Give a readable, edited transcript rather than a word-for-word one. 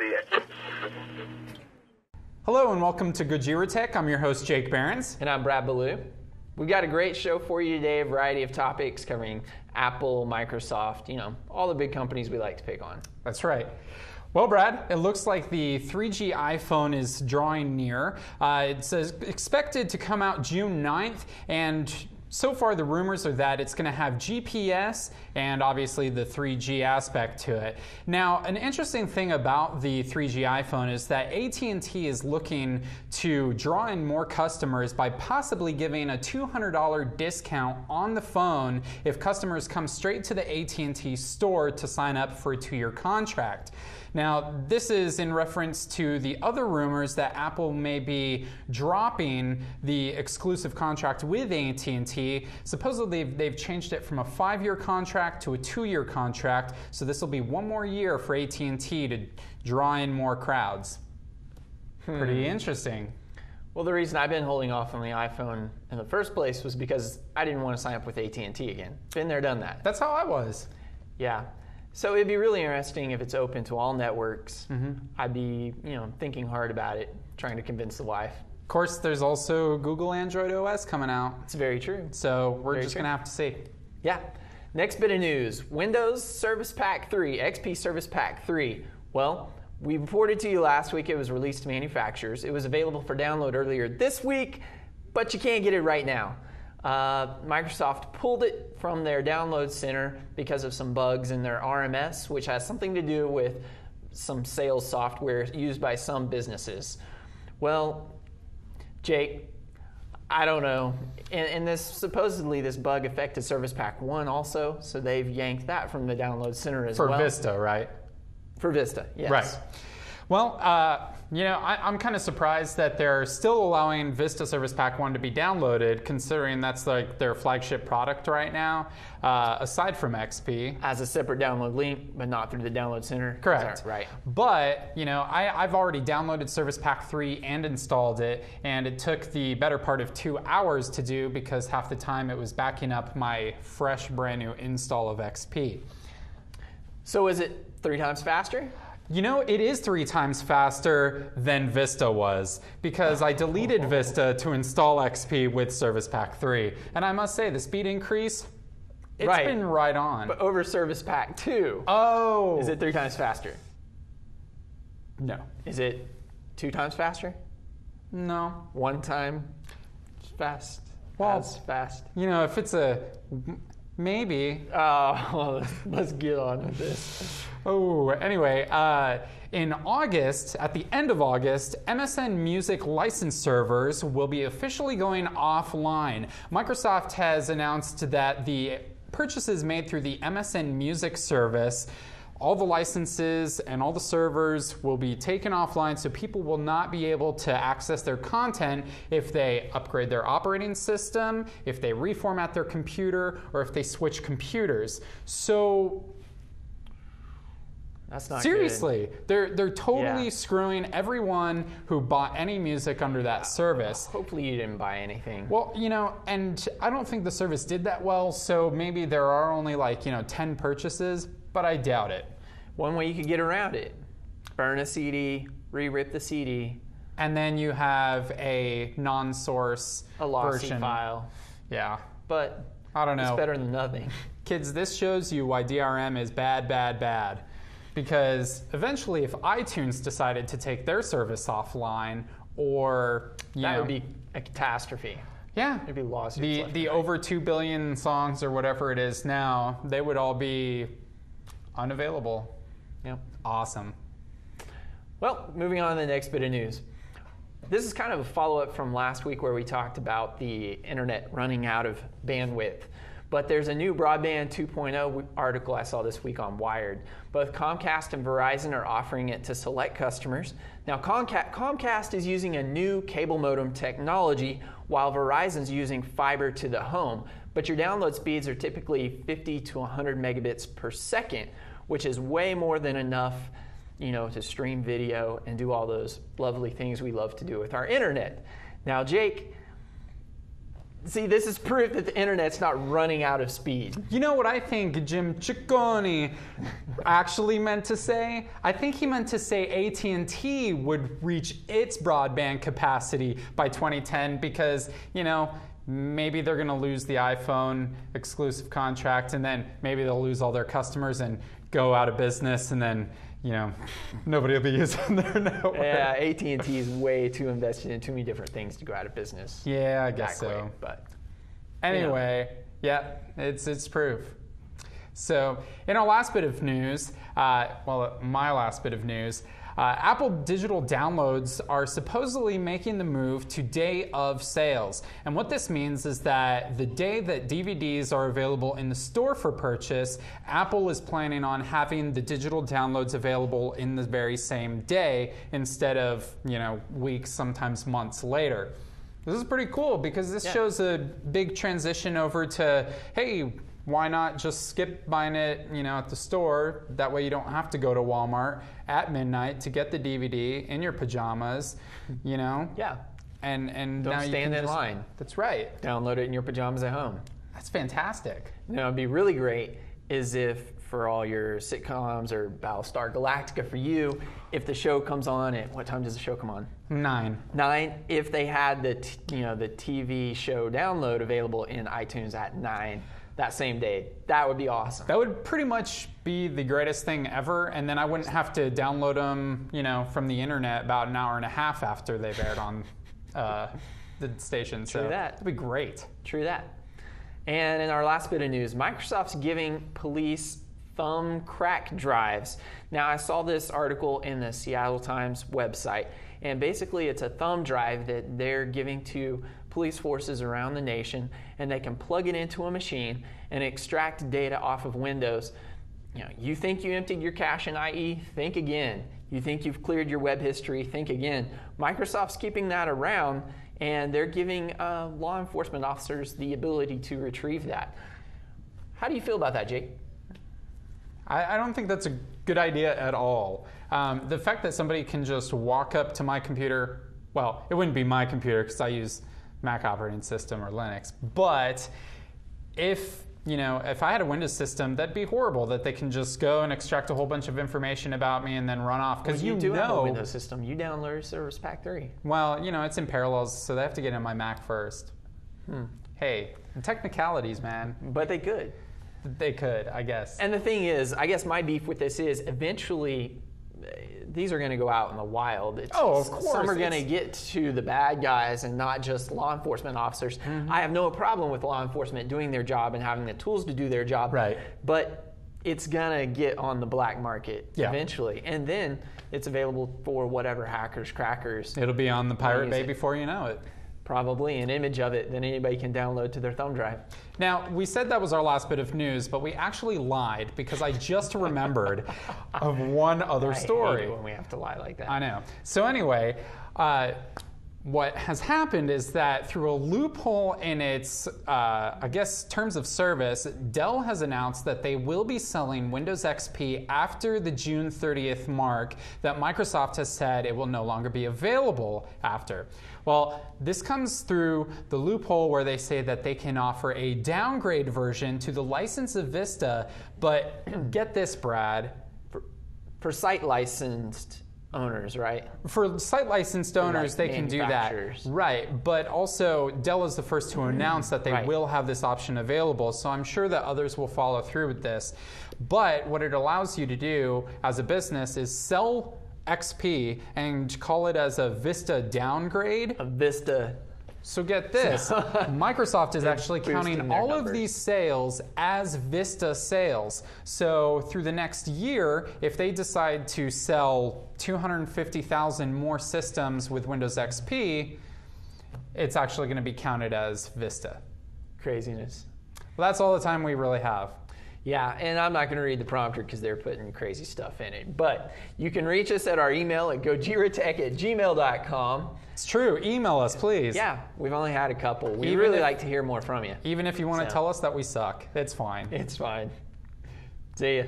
see it. Hello and welcome to Gojiratech. I'm your host, Jake Behrens. And I'm Brad Ballou. We've got a great show for you today, a variety of topics covering Apple, Microsoft, all the big companies we like to pick on. That's right. Well, Brad, it looks like the 3G iPhone is drawing near. It says expected to come out June 9th, and so far the rumors are that it's going to have GPS and obviously the 3G aspect to it. Now, an interesting thing about the 3G iPhone is that AT&T is looking to draw in more customers by possibly giving a $200 discount on the phone if customers come straight to the AT&T store to sign up for a 2-year contract. Now, this is in reference to the other rumors that Apple may be dropping the exclusive contract with AT&T. Supposedly, they've changed it from a 5-year contract to a 2-year contract, so this will be 1 more year for AT&T to draw in more crowds. Pretty interesting. Well, the reason I've been holding off on the iPhone in the first place was because I didn't want to sign up with AT&T again. Been there, done that. That's how I was. Yeah. So it'd be really interesting if it's open to all networks. Mm-hmm. I'd be, thinking hard about it, trying to convince the wife. Of course, there's also Google Android OS coming out. It's very true. So we're just going to have to see. Yeah. Next bit of news, Windows Service Pack 3, XP Service Pack 3. Well, we reported to you last week it was released to manufacturers. It was available for download earlier this week, but you can't get it right now. Microsoft pulled it from their download center because of some bugs in their RMS, which has something to do with some sales software used by some businesses. Well, Jake, I don't know. And this supposedly this bug affected Service Pack 1 also, so they've yanked that from the download center as well. For Vista, right? For Vista, yes. Right. Well, I'm kind of surprised that they're still allowing Vista Service Pack 1 to be downloaded, considering that's like their flagship product right now, aside from XP. As a separate download link, but not through the download center. Correct. Right. But, I've already downloaded Service Pack 3 and installed it, and it took the better part of 2 hours to do because half the time it was backing up my fresh, brand new install of XP. So is it 3 times faster? It is 3 times faster than Vista was because I deleted Vista to install XP with Service Pack 3. And I must say, the speed increase, it's been right on. But over Service Pack 2, is it 3 times faster? No. Is it 2 times faster? No. 1 time fast? Well, as fast? If it's a maybe. Well, let's get on with this. Anyway, in August, at the end of August, MSN Music license servers will be officially going offline. Microsoft has announced that the purchases made through the MSN Music service, all the licenses and all the servers will be taken offline, so people will not be able to access their content if they upgrade their operating system, if they reformat their computer, or if they switch computers. So that's not seriously, good. They're totally screwing everyone who bought any music under that service. Hopefully you didn't buy anything. Well, and I don't think the service did that well, so maybe there are only 10 purchases, but I doubt it. One way you could get around it, burn a CD, re-rip the CD. And then you have a non-source a lossy version. File. Yeah. But I don't know. It's better than nothing. Kids, this shows you why DRM is bad, bad, bad. Because eventually if iTunes decided to take their service offline, or that would be a catastrophe. Yeah. It'd be lawsuits. The over 2 billion songs or whatever it is now, they would all be unavailable. Yep. Awesome. Well, moving on to the next bit of news. This is kind of a follow-up from last week where we talked about the internet running out of bandwidth. But there's a new Broadband 2.0 article I saw this week on Wired. Both Comcast and Verizon are offering it to select customers. Now, Comcast is using a new cable modem technology, while Verizon's using fiber to the home. But your download speeds are typically 50 to 100 megabits per second, which is way more than enough, to stream video and do all those lovely things we love to do with our internet. Now, Jake, See, this is proof that the internet's not running out of speed. You know what I think Jim Ciccone actually meant to say? I think he meant to say AT&T would reach its broadband capacity by 2010 because, you know, maybe they're going to lose the iPhone exclusive contract, and then maybe they'll lose all their customers and go out of business, and then, you know, nobody will be using their network. Yeah, AT&T is way too invested in too many different things to go out of business. Yeah, I guess so. Quick, but anyway, yeah, it's proof. So, in our last bit of news, my last bit of news, Apple digital downloads are supposedly making the move to day of sales. And what this means is that the day that DVDs are available in the store for purchase, Apple is planning on having the digital downloads available in the very same day instead of, you know, weeks, sometimes months later. This is pretty cool because this shows a big transition over to, hey, why not just skip buying it, you know, at the store? That way you don't have to go to Walmart at midnight to get the DVD in your pajamas, you know? Yeah. And don't now stand in line. That's right. Download it in your pajamas at home. That's fantastic. You know, it'd be really great is if for all your sitcoms or Battlestar Galactica for you, if the show comes on at, what time does the show come on? 9. If they had the TV show download available in iTunes at 9 that same day, that would be awesome. That would pretty much be the greatest thing ever, and then I wouldn't have to download them, you know, from the internet about an hour and a half after they've aired on the station. True that. That'd be great. True that. And in our last bit of news, Microsoft's giving police thumb crack drives. Now, I saw this article in the Seattle Times website, and basically it's a thumb drive that they're giving to police forces around the nation, and they can plug it into a machine and extract data off of Windows. You know, you think you emptied your cache in IE? Think again. You think you've cleared your web history? Think again. Microsoft's keeping that around, and they're giving law enforcement officers the ability to retrieve that. How do you feel about that, Jake? I don't think that's a good idea at all. The fact that somebody can just walk up to my computer, well, it wouldn't be my computer because I use Mac operating system or Linux, but if I had a Windows system, that'd be horrible that they can just go and extract a whole bunch of information about me and then run off. Because you do have a Windows system. You download Service Pack 3. Well, you know, it's in parallels, so they have to get in my Mac first. Hey, technicalities, man. But they could. They could, I guess. And the thing is, I guess my beef with this is eventually these are going to go out in the wild. Of course. Some are going to get to the bad guys and not just law enforcement officers. I have no problem with law enforcement doing their job and having the tools to do their job. Right. But it's going to get on the black market eventually. And then it's available for whatever hackers, crackers. It'll be on the Pirate Bay before you know it. Probably an image of it that anybody can download to their thumb drive. Now, we said that was our last bit of news, but we actually lied because I just remembered of one other story. I hate it when we have to lie like that. I know. So anyway, what has happened is that through a loophole in its, terms of service, Dell has announced that they will be selling Windows XP after the June 30th mark that Microsoft has said it will no longer be available after. Well, this comes through the loophole where they say that they can offer a downgrade version to the license of Vista, but get this, Brad. For site licensed owners, right? For site licensed owners, they can do that. Right, but also Dell is the first to announce that they will have this option available, so I'm sure that others will follow through with this. But what it allows you to do as a business is sell XP and call it as a Vista downgrade. A Vista. So get this, Microsoft is actually counting all of these sales as Vista sales. So through the next year, if they decide to sell 250,000 more systems with Windows XP, it's actually going to be counted as Vista. Craziness. Well, that's all the time we really have. Yeah, and I'm not going to read the prompter because they're putting crazy stuff in it. But you can reach us at our email at gojiratech@gmail.com. It's true. Email us, please. Yeah, we've only had a couple. We really like to hear more from you. Even if you want to tell us that we suck, it's fine. It's fine. See ya.